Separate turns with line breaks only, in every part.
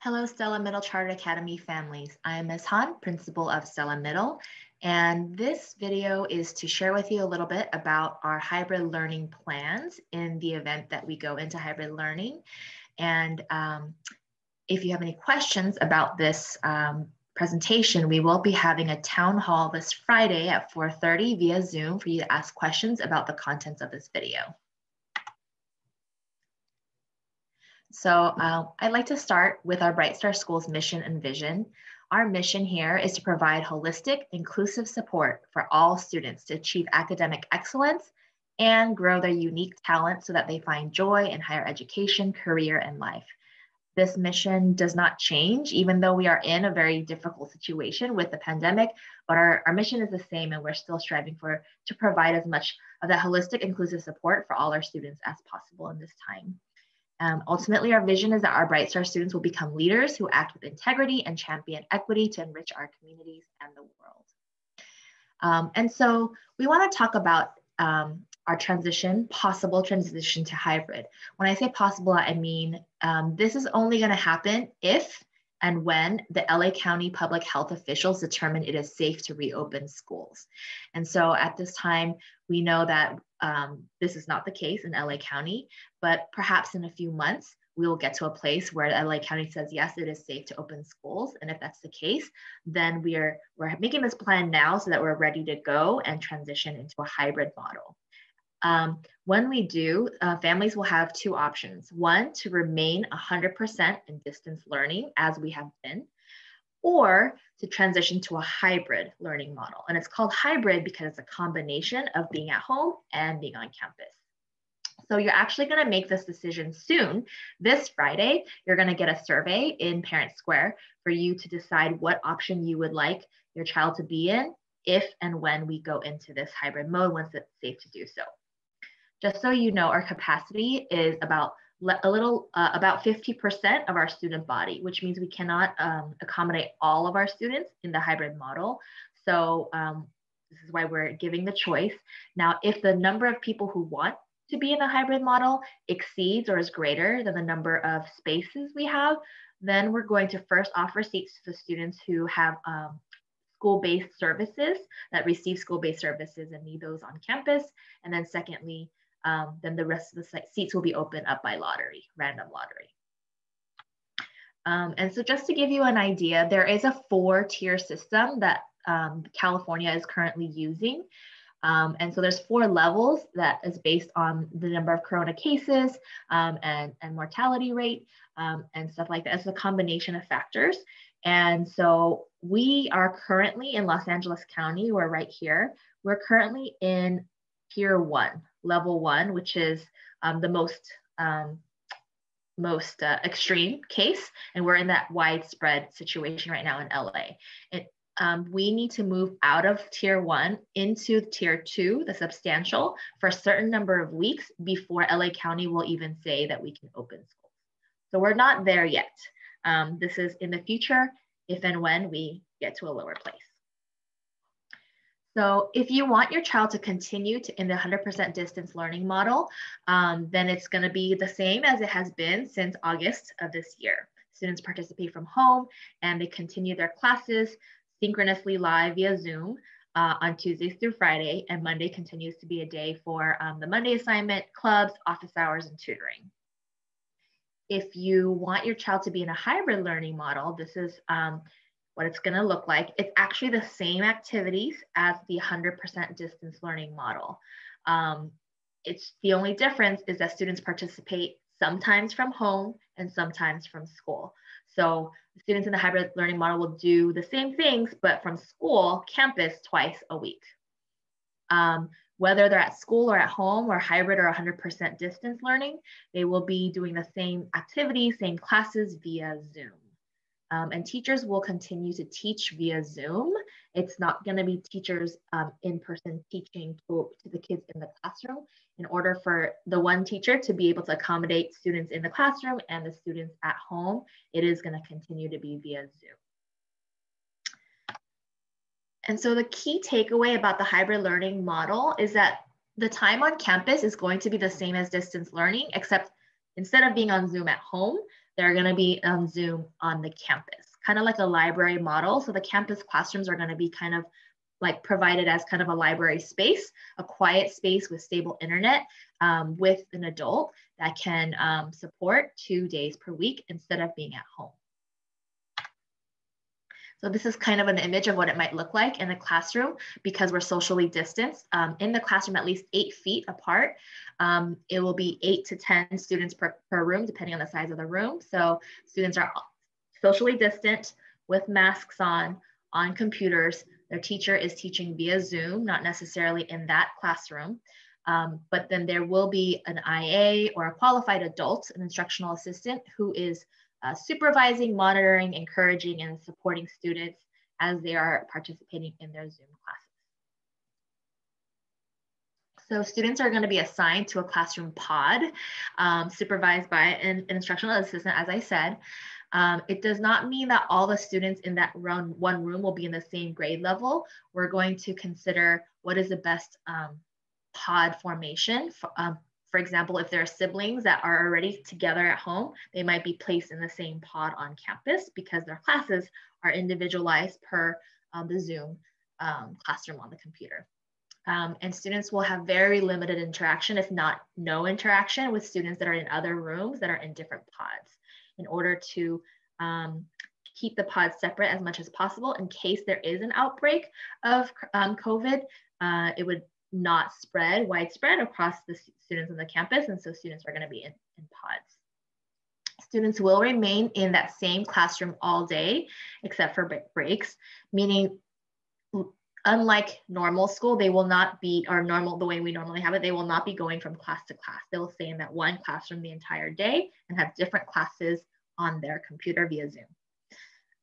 Hello, Stella Middle Charter Academy families. I am Ms. Han, principal of Stella Middle, and this video is to share with you a little bit about our hybrid learning plans in the event that we go into hybrid learning. And if you have any questions about this presentation, we will be having a town hall this Friday at 4:30 via Zoom for you to ask questions about the contents of this video. So I'd like to start with our Bright Star Schools mission and vision. Our mission here is to provide holistic, inclusive support for all students to achieve academic excellence and grow their unique talents so that they find joy in higher education, career, and life. This mission does not change, even though we are in a very difficult situation with the pandemic, but our mission is the same, and we're still striving to provide as much of that holistic, inclusive support for all our students as possible in this time. Ultimately, our vision is that our Bright Star students will become leaders who act with integrity and champion equity to enrich our communities and the world. And so we want to talk about our possible transition to hybrid. When I say possible, I mean this is only going to happen if and when the LA County public health officials determine it is safe to reopen schools. And so at this time, we know that this is not the case in LA County, but perhaps in a few months, we will get to a place where LA County says, yes, it is safe to open schools. And if that's the case, then we're making this plan now so that we're ready to go and transition into a hybrid model. When we do, families will have two options. One, to remain 100% in distance learning as we have been, or to transition to a hybrid learning model. And it's called hybrid because it's a combination of being at home and being on campus. So you're actually going to make this decision soon. This Friday, you're going to get a survey in Parent Square for you to decide what option you would like your child to be in if and when we go into this hybrid mode once it's safe to do so. Just so you know, our capacity is about 50% of our student body, which means we cannot accommodate all of our students in the hybrid model. So this is why we're giving the choice. Now, if the number of people who want to be in a hybrid model exceeds or is greater than the number of spaces we have, then we're going to first offer seats to the students who have school-based services, that receive school-based services and need those on campus. And then secondly, then the rest of the seats will be opened up by lottery, random lottery. And so just to give you an idea, there is a 4-tier system that California is currently using. And so there's 4 levels that is based on the number of corona cases and mortality rate and stuff like that. It's a combination of factors. And so we are currently in Los Angeles County, we're right here. We're currently in tier 1, level 1, which is the most extreme case. And we're in that widespread situation right now in LA. We need to move out of tier 1 into tier 2, the substantial, for a certain number of weeks before LA County will even say that we can open schools. So we're not there yet. This is in the future, if and when we get to a lower place. So if you want your child to continue in the 100% distance learning model, then it's going to be the same as it has been since August of this year. Students participate from home and they continue their classes synchronously live via Zoom on Tuesdays through Friday, and Monday continues to be a day for the Monday assignment, clubs, office hours, and tutoring. If you want your child to be in a hybrid learning model, this is what it's going to look like. It's actually the same activities as the 100% distance learning model. It's the only difference is that students participate sometimes from home and sometimes from school. So students in the hybrid learning model will do the same things, but from school, campus, twice a week. Whether they're at school or at home or hybrid or 100% distance learning, they will be doing the same activities, same classes via Zoom. And teachers will continue to teach via Zoom. It's not going to be teachers in person teaching to the kids in the classroom. In order for the one teacher to be able to accommodate students in the classroom and the students at home, it is going to continue to be via Zoom. And so the key takeaway about the hybrid learning model is that the time on campus is going to be the same as distance learning, except instead of being on Zoom at home, they're going to be on Zoom on the campus, kind of like a library model. So the campus classrooms are going to be kind of like provided as kind of a library space, a quiet space with stable internet with an adult that can support 2 days per week instead of being at home. So this is kind of an image of what it might look like in the classroom because we're socially distanced. In the classroom, at least 8 feet apart. It will be 8 to 10 students per room, depending on the size of the room. So students are socially distant with masks on computers. Their teacher is teaching via Zoom, not necessarily in that classroom. But then there will be an IA or a qualified adult, an instructional assistant, who is supervising, monitoring, encouraging, and supporting students as they are participating in their Zoom classes. So students are going to be assigned to a classroom pod, supervised by an instructional assistant, as I said. It does not mean that all the students in that one room will be in the same grade level. We're going to consider what is the best pod formation. For example, if there are siblings that are already together at home, they might be placed in the same pod on campus because their classes are individualized per the Zoom classroom on the computer. And students will have very limited interaction, if not no interaction, with students that are in other rooms that are in different pods in order to keep the pods separate as much as possible in case there is an outbreak of COVID. It would not spread widespread across the students on the campus, and so students are going to be in pods. Students will remain in that same classroom all day except for breaks, meaning unlike normal school, they will not be, or normal the way we normally have it, they will not be going from class to class. They will stay in that one classroom the entire day and have different classes on their computer via Zoom.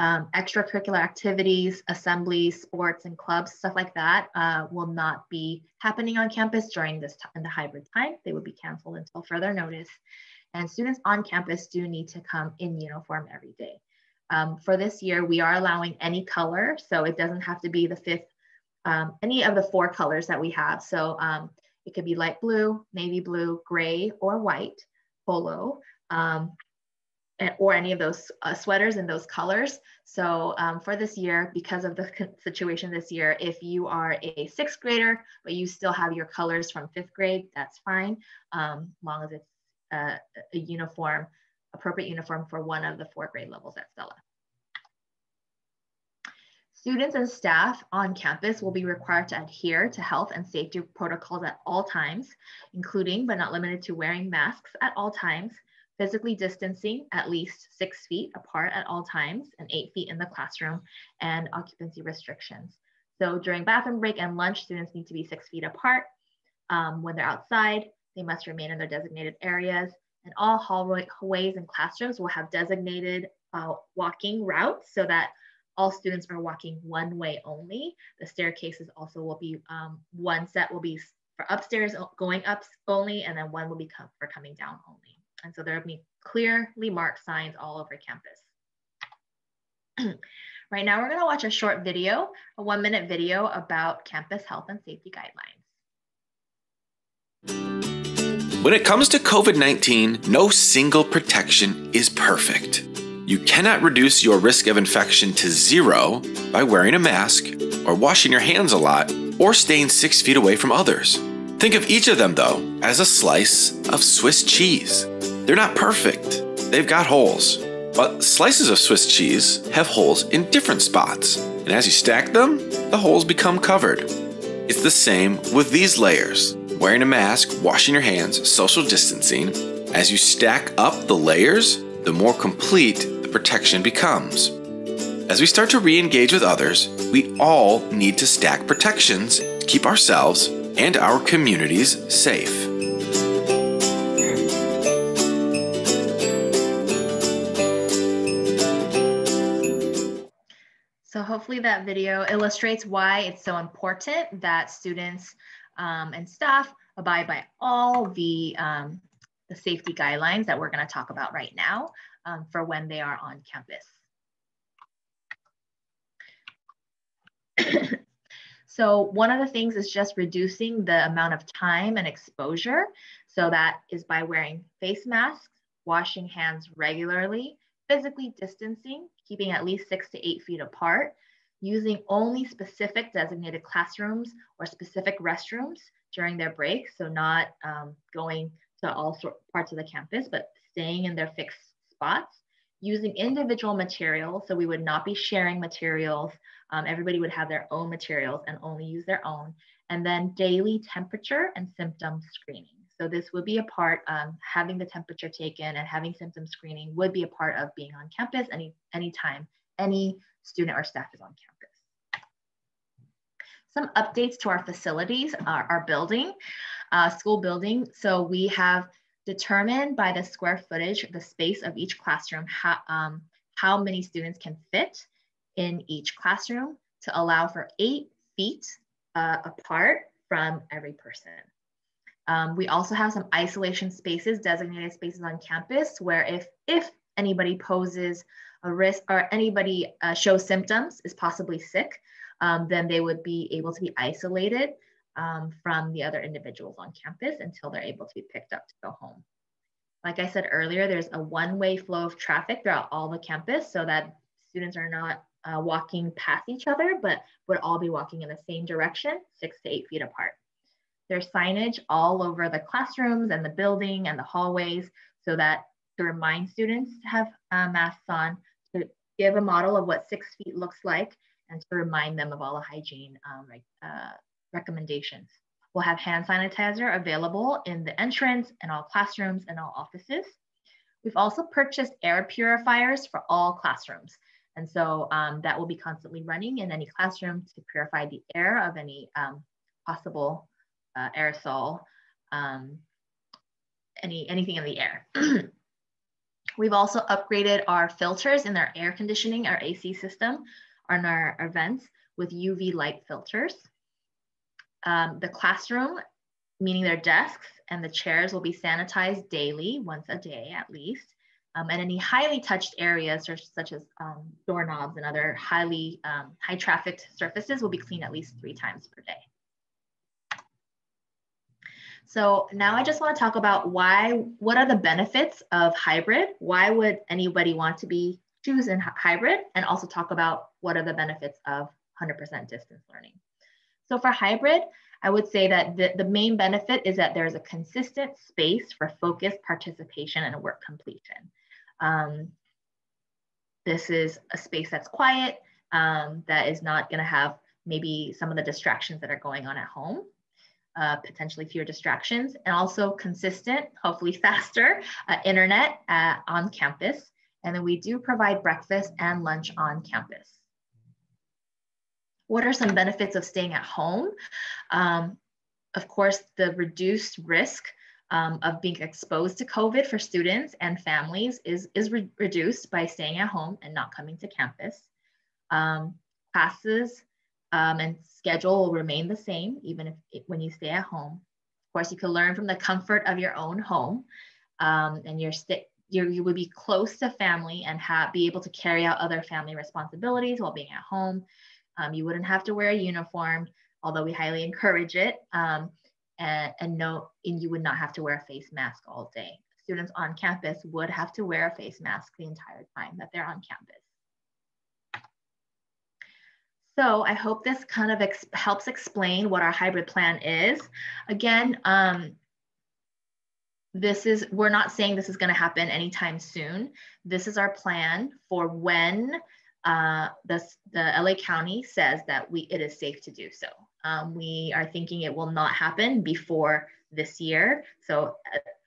Extracurricular activities, assemblies, sports, and clubs, stuff like that will not be happening on campus during this time, in the hybrid time. They will be canceled until further notice. And students on campus do need to come in uniform every day. For this year, we are allowing any color, so it doesn't have to be the fifth, any of the 4 colors that we have. So it could be light blue, navy blue, gray, or white, polo, or any of those sweaters in those colors. So for this year, because of the situation this year, if you are a 6th grader, but you still have your colors from 5th grade, that's fine, long as it's a uniform, appropriate uniform for one of the 4 grade levels at Stella. Students and staff on campus will be required to adhere to health and safety protocols at all times, including but not limited to wearing masks at all times, physically distancing at least 6 feet apart at all times and 8 feet in the classroom, and occupancy restrictions. So during bathroom break and lunch, students need to be 6 feet apart. When they're outside, they must remain in their designated areas, and all hallways and classrooms will have designated walking routes so that all students are walking one way only. The staircases also will be, one set will be for upstairs going up only, and then one will be for coming down only. And so there will be clearly marked signs all over campus. Right now, we're going to watch a short video, a 1-minute video about campus health and safety guidelines.
When it comes to COVID-19, no single protection is perfect. You cannot reduce your risk of infection to 0 by wearing a mask, or washing your hands a lot, or staying 6 feet away from others. Think of each of them, though, as a slice of Swiss cheese. They're not perfect. They've got holes. But slices of Swiss cheese have holes in different spots. And as you stack them, the holes become covered. It's the same with these layers. Wearing a mask, washing your hands, social distancing. As you stack up the layers, the more complete the protection becomes. As we start to re-engage with others, we all need to stack protections to keep ourselves and our communities safe.
So hopefully that video illustrates why it's so important that students and staff abide by all the safety guidelines that we're going to talk about right now for when they are on campus. So one of the things is just reducing the amount of time and exposure. So that is by wearing face masks, washing hands regularly, physically distancing, keeping at least 6 to 8 feet apart, using only specific designated classrooms or specific restrooms during their break, so not going to all parts of the campus, but staying in their fixed spots, using individual materials, so we would not be sharing materials. Everybody would have their own materials and only use their own, and then daily temperature and symptom screening. So this would be a part, having the temperature taken and having symptom screening would be a part of being on campus anytime any student or staff is on campus. Some updates to our facilities, our building, school building. So we have determined by the square footage, the space of each classroom, how many students can fit in each classroom to allow for 8 feet apart from every person. We also have some isolation spaces, designated spaces on campus, where if anybody poses a risk or anybody shows symptoms, is possibly sick, then they would be able to be isolated from the other individuals on campus until they're able to be picked up to go home. Like I said earlier, there's a one-way flow of traffic throughout all the campus so that students are not walking past each other, but would all be walking in the same direction, 6 to 8 feet apart. There's signage all over the classrooms and the building and the hallways so that to remind students to have masks on, to give a model of what 6 feet looks like, and to remind them of all the hygiene recommendations. We'll have hand sanitizer available in the entrance and all classrooms and all offices. We've also purchased air purifiers for all classrooms. And so that will be constantly running in any classroom to purify the air of any possible aerosol, anything in the air. We've also upgraded our filters in our air conditioning, our AC system, on our events with UV light filters. The classroom, meaning their desks and the chairs, will be sanitized daily, once a day at least. And any highly touched areas, such as doorknobs and other high trafficked surfaces, will be cleaned at least 3 times per day. So now I just want to talk about what are the benefits of hybrid? Why would anybody want to choose in hybrid? And also talk about what are the benefits of 100% distance learning. So for hybrid, I would say that the main benefit is that there's a consistent space for focused participation and work completion. This is a space that's quiet, that is not going to have maybe some of the distractions that are going on at home. Potentially fewer distractions, and also consistent, hopefully faster, internet on campus. And then we do provide breakfast and lunch on campus. What are some benefits of staying at home? Of course, the reduced risk of being exposed to COVID for students and families is reduced by staying at home and not coming to campus. Classes and schedule will remain the same, even when you stay at home. Of course, you can learn from the comfort of your own home, and you would be close to family and be able to carry out other family responsibilities while being at home. You wouldn't have to wear a uniform, although we highly encourage it, and you would not have to wear a face mask all day. Students on campus would have to wear a face mask the entire time that they're on campus. So I hope this kind of helps explain what our hybrid plan is. Again, we're not saying this is going to happen anytime soon. This is our plan for when the LA County says that it is safe to do so. We are thinking it will not happen before this year. So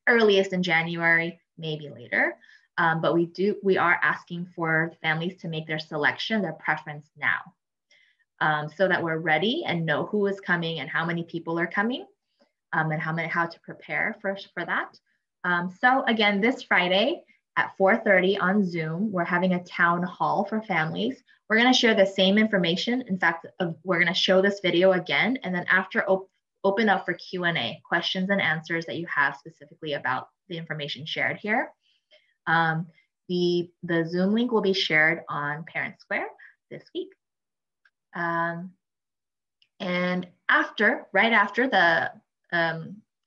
earliest in January, maybe later. But we are asking for families to make their selection, their preference now. So that we're ready and know who is coming and how many people are coming, and how to prepare for that. So again, this Friday at 4:30 on Zoom, we're having a town hall for families. We're going to share the same information. In fact, we're going to show this video again, and then after open up for Q&A, questions and answers that you have specifically about the information shared here. The Zoom link will be shared on Parent Square this week. And right after the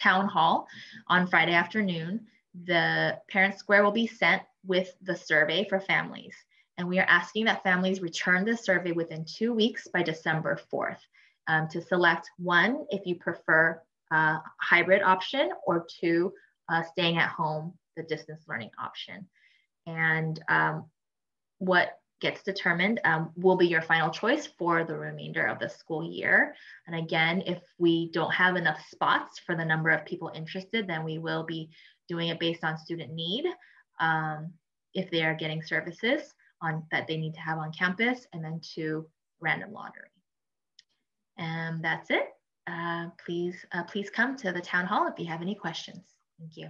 town hall on Friday afternoon, the parent square will be sent with the survey for families. And we are asking that families return the survey within 2 weeks by December 4th to select one, if you prefer a hybrid option, or two, staying at home, the distance learning option. And what gets determined will be your final choice for the remainder of the school year. And again, if we don't have enough spots for the number of people interested, then we will be doing it based on student need. If they are getting services that they need to have on campus, and then 2, random lottery. And that's it. Please come to the town hall if you have any questions. Thank you.